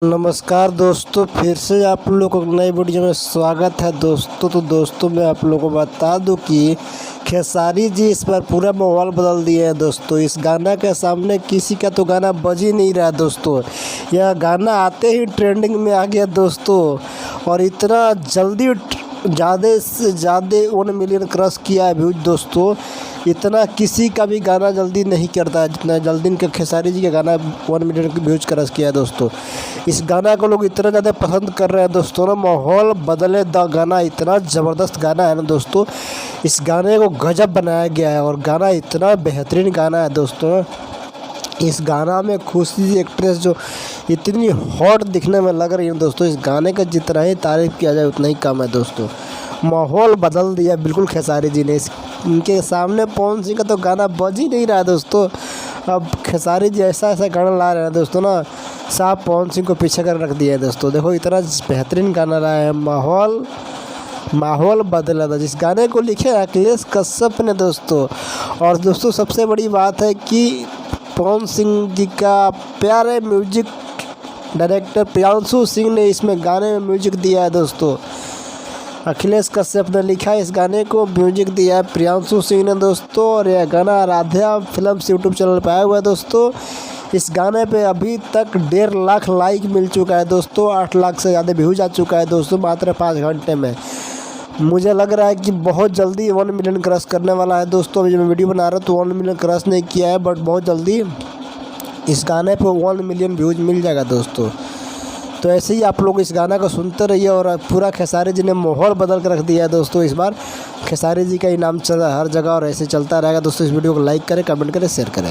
नमस्कार दोस्तों, फिर से आप लोगों को नई वीडियो में स्वागत है दोस्तों। तो दोस्तों मैं आप लोगों को बता दूं कि खेसारी जी इस बार पूरा माहौल बदल दिए हैं दोस्तों। इस गाना के सामने किसी का तो गाना बज ही नहीं रहा दोस्तों। यह गाना आते ही ट्रेंडिंग में आ गया दोस्तों, और इतना जल्दी ज़्यादा से ज़्यादा 1 मिलियन क्रॉस किया है व्यूज दोस्तों। इतना किसी का भी गाना जल्दी नहीं करता है जितना जल्दी इनका खेसारी जी का गाना 1 मिलियन व्यूज क्रॉस किया है दोस्तों। इस गाना को लोग इतना ज़्यादा पसंद कर रहे हैं दोस्तों ना, माहौल बदले द गाना इतना ज़बरदस्त गाना है ना दोस्तों। इस गाने को गजब बनाया गया है और गाना इतना बेहतरीन गाना है दोस्तों। इस गाना में खुशी एक्ट्रेस जो इतनी हॉट दिखने में लग रही है दोस्तों, इस गाने का जितना ही तारीफ़ किया जाए उतना ही कम है दोस्तों। माहौल बदल दिया बिल्कुल खेसारी जी ने। इनके सामने पवन सिंह का तो गाना बज ही नहीं रहा है दोस्तों। अब खेसारी जी ऐसा ऐसा गाना ला रहे हैं दोस्तों ना, साहब पवन सिंह को पीछे कर रख दिया है दोस्तों। देखो इतना बेहतरीन गाना रहा है, माहौल बदला था। जिस गाने को लिखे अखिलेश कश्यप ने दोस्तों। और दोस्तों सबसे बड़ी बात है कि पवन सिंह जी का प्यारे म्यूजिक डायरेक्टर प्रियांशु सिंह ने इसमें गाने में म्यूजिक दिया है दोस्तों। अखिलेश कश्यप ने लिखा है इस गाने को, म्यूजिक दिया है प्रियांशु सिंह ने दोस्तों। और यह गाना राधा फिल्म्स यूट्यूब चैनल पर आया हुआ है दोस्तों। इस गाने पे अभी तक 1.5 लाख लाइक मिल चुका है दोस्तों। 8 लाख से ज़्यादा व्यूज आ चुका है दोस्तों मात्र 5 घंटे में। मुझे लग रहा है कि बहुत जल्दी 1 मिलियन क्रॉस करने वाला है दोस्तों। अभी जब मैं वीडियो बना रहा हूँ तो 1 मिलियन क्रॉस नहीं किया है, बट बहुत जल्दी इस गाने पे 1 मिलियन व्यूज मिल जाएगा दोस्तों। तो ऐसे ही आप लोग इस गाना को सुनते रहिए। और पूरा खेसारी जी ने माहौल बदल कर रख दिया है दोस्तों। इस बार खेसारी जी का इनाम चल रहा है हर जगह और ऐसे चलता रहेगा दोस्तों। इस वीडियो को लाइक करें, कमेंट करें, शेयर करें।